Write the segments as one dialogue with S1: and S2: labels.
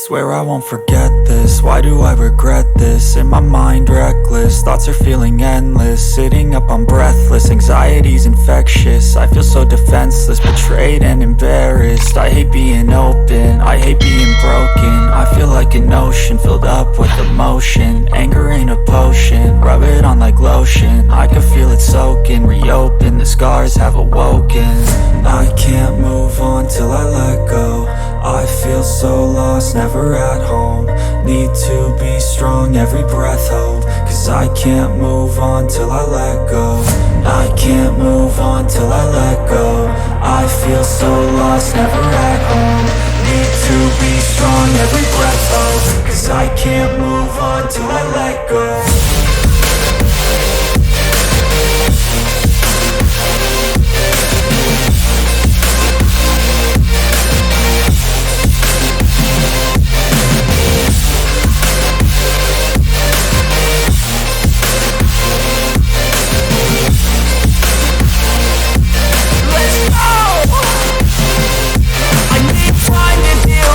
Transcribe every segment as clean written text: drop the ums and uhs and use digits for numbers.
S1: Swear I won't forget this, why do I regret this? In my mind reckless, thoughts are feeling endless. Sitting up, I'm breathless, anxiety's infectious. I feel so defenseless, betrayed and embarrassed. I hate being open, I hate being broken. I feel like an ocean, filled up with emotion. Anger ain't a potion, rub it on like lotion. I can feel it soaking, reopen, the scars have awoken. I can't move on till I let go. I feel so lost, never at home. Need to be strong, every breath hold. Cause I can't move on till I let go. I can't move on till I let go. I feel so lost, never at home. Need to be strong, every breath hold. Cause I can't move on till I let go.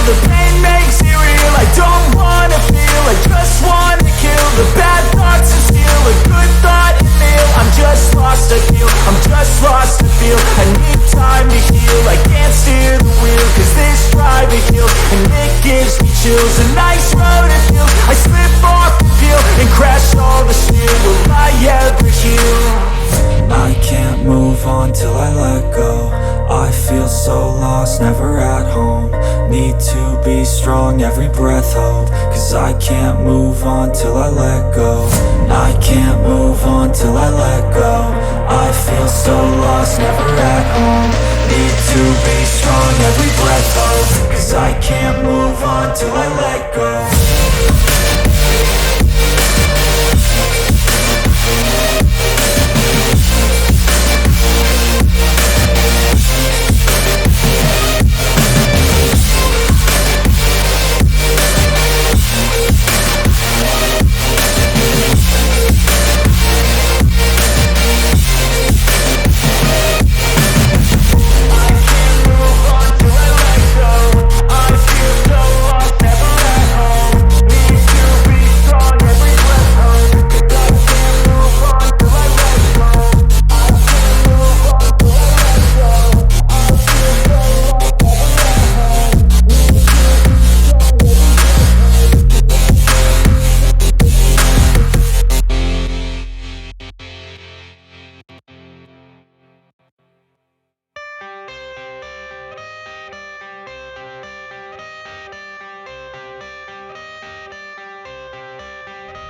S2: The pain makes it real, I don't wanna feel, I just wanna kill the bad thoughts and steal a good thought and feel. I'm just lost, I feel, I'm just lost, I feel. I need time to heal, I can't steer the wheel. Cause this drive to heal, and it gives me chills. A nice road it feels, I slip off the peel and crash all the steel. Will I ever heal?
S1: I can't move on till I let go. I feel so lost, never at home. Need to be strong, every breath hold. Cause I can't move on till I let go. I can't move on till I let go. I feel so lost, never at home. Need to be strong, every breath hold. Cause I can't move on till I let go.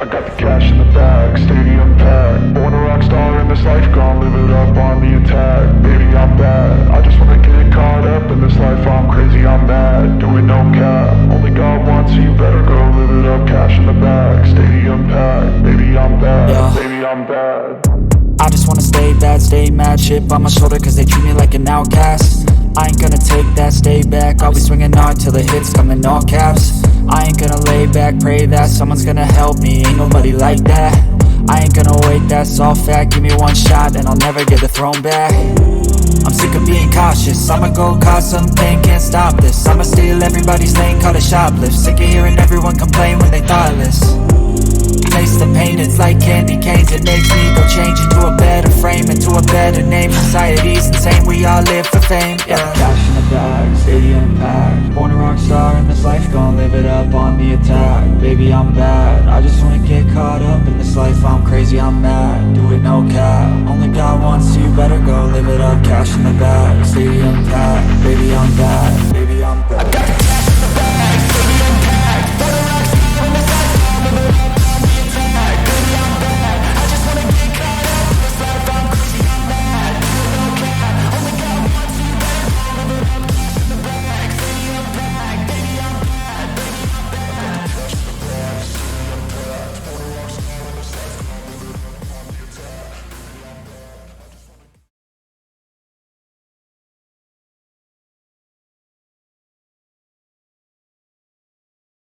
S3: I got the cash in the bag, stadium packed. Born a rock star in this life, gon' live it up on the attack. Baby, I'm bad, I just wanna get caught up in this life. I'm crazy, I'm mad, doing no cap. Only God wants, so you better go live it up. Cash in the bag, stadium packed. Baby, I'm bad, baby, I'm bad.
S1: I just wanna stay bad, stay mad. Chip on my shoulder cause they treat me like an outcast. I ain't gonna take that, stay back. I'll be swinging hard till the hits come in all caps. I ain't gonna lay back, pray that someone's gonna help me. Ain't nobody like that. I ain't gonna wait, that's all fact. Give me one shot and I'll never get the throne back. I'm sick of being cautious, I'ma go cause something, can't stop this. I'ma steal everybody's lane, call it shoplift. Sick of hearing everyone complain when they thoughtless. Taste the pain, it's like candy canes. It makes me go change into a better frame, into a better name. Society's insane, we all live for fame, yeah. Cash in the bag, stadium packed. Born a rock star in this life, gon' live it up on the attack. Baby, I'm bad, I just wanna get caught up in this life. I'm crazy, I'm mad, do it no cap. Only God wants, so you better go live it up. Cash in the bag, stadium packed. Baby, I'm bad, baby, I'm bad.